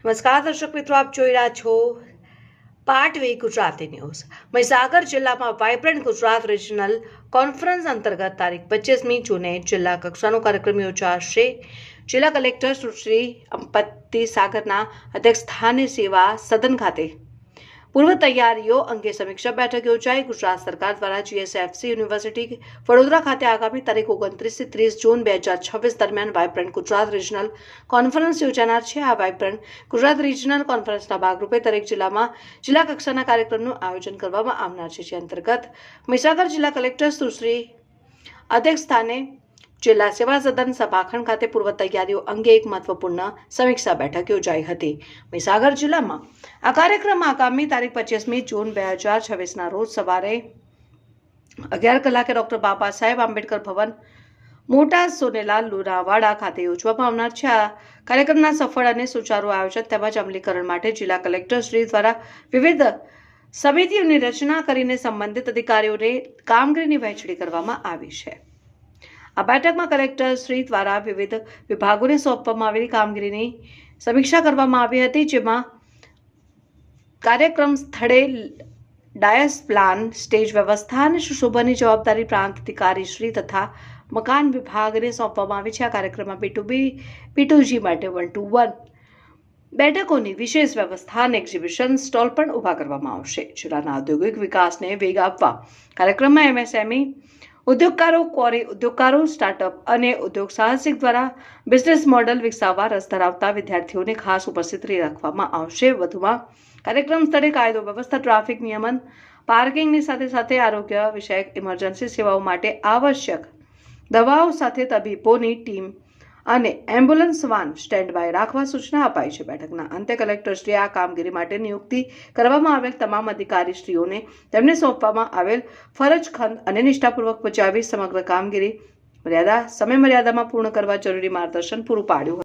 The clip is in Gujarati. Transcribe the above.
નમસ્કાર દર્શક મિત્રો, આપ જોઈ રહ્યા છો પાટવી ગુજરાતી ન્યૂઝ। મહીસાગર જિલ્લામાં વાઇબ્રન્ટ ગુજરાત રિજનલ કોન્ફરન્સ અંતર્ગત તારીખ 25મી જૂને જિલ્લા કક્ષાનો કાર્યક્રમ યોજાશે। જિલ્લા કલેક્ટર સુશ્રી અંપતિ સાગરના અધ્યક્ષસ્થાને સેવા સદન ખાતે પૂર્વ તૈયારીઓ અંગે સમીક્ષા બેઠક યોજાઈ। ગુજરાત સરકાર દ્વારા GSFC યુનિવર્સિટી વડોદરા ખાતે આગામી તારીખ 29 થી 30 જૂન 2026 દરમિયાન વાઇબ્રન્ટ ગુજરાત રિજનલ કોન્ફરન્સ યોજાનાર છે। આ વાઇબ્રન્ટ ગુજરાત રિજનલ કોન્ફરન્સના ભાગરૂપે દરેક જિલ્લામાં જિલ્લા કક્ષાના કાર્યક્રમનું આયોજન કરવામાં આવનાર છે, જે અંતર્ગત મહીસાગર જિલ્લા કલેક્ટર સુશ્રી અધ્યક્ષસ્થાને જિલ્લા સેવા સદન સભાખંડ ખાતે પૂર્વ તૈયારીઓ અંગે એક મહત્વપૂર્ણ સમીક્ષા બેઠક યોજાઈ હતી। મહીસાગર જિલ્લામાં આ કાર્યક્રમ આગામી તારીખ 25મી જૂન 2026ના રોજ સવારે 11 કલાકે ડોક્ટર બાબા સાહેબ આંબેડકર ભવન, મોટા સોનેલા લુણાવાડા ખાતે યોજવામાં આવનાર છે। આ કાર્યક્રમના સફળ અને સુચારુ આયોજન તેમજ અમલીકરણ માટે જિલ્લા કલેક્ટર શ્રી દ્વારા વિવિધ સમિતિઓની રચના કરીને સંબંધિત અધિકારીઓને કામગીરીની વહેંચણી કરવામાં આવી છે। આ બેઠકમાં કલેક્ટર શ્રી દ્વારા વિવિધ વિભાગોને સોંપવામાં આવેલી કામગીરીની સમીક્ષા કરવામાં આવી હતી, જેમાં કાર્યક્રમ સ્થળે ડાયસ પ્લાન, સ્ટેજ વ્યવસ્થા અને સુશોભનની જવાબદારી પ્રાંત અધિકારી શ્રી તથા મકાન વિભાગને સોંપવામાં આવી છે। આ કાર્યક્રમમાં B2B, B2G માટે 1-to-1 બેઠકોની વિશેષ વ્યવસ્થા અને એક્ઝિબિશન સ્ટોલ પણ ઊભા કરવામાં આવશે। જિલ્લાના ઔદ્યોગિક વિકાસને વેગ આપવા કાર્યક્રમમાં MSME ઉદ્યોગકારો, ક્વોરી ઉદ્યોગકારો, સ્ટાર્ટઅપ અને ઉદ્યોગ સાહસિક દ્વારા બિઝનેસ મોડલ વિકસાવવા રસ ધરાવતા વિદ્યાર્થીઓને ખાસ ઉપસ્થિતિ રાખવામાં આવશે। વધુમાં કાર્યક્રમ સ્થળે કાયદો વ્યવસ્થા, ટ્રાફિક નિયમન, પાર્કિંગની સાથે સાથે આરોગ્ય વિષયક ઇમરજન્સી સેવાઓ માટે આવશ્યક દવાઓ સાથે તબીબોની ટીમ અને એમ્બ્યુલન્સ વાન સ્ટેન્ડ બાય રાખવા સૂચના અપાઈ છે। બેઠકના અંતે કલેક્ટરશ્રીએ આ કામગીરી માટે નિયુક્તિ કરવામાં આવેલ તમામ અધિકારીશ્રીઓને તેમને સોંપવામાં આવેલ ફરજ ખંત અને નિષ્ઠાપૂર્વક બજાવી સમગ્ર કામગીરી સમય મર્યાદામાં પૂર્ણ કરવા જરૂરી માર્ગદર્શન પૂરું પાડ્યું હતું।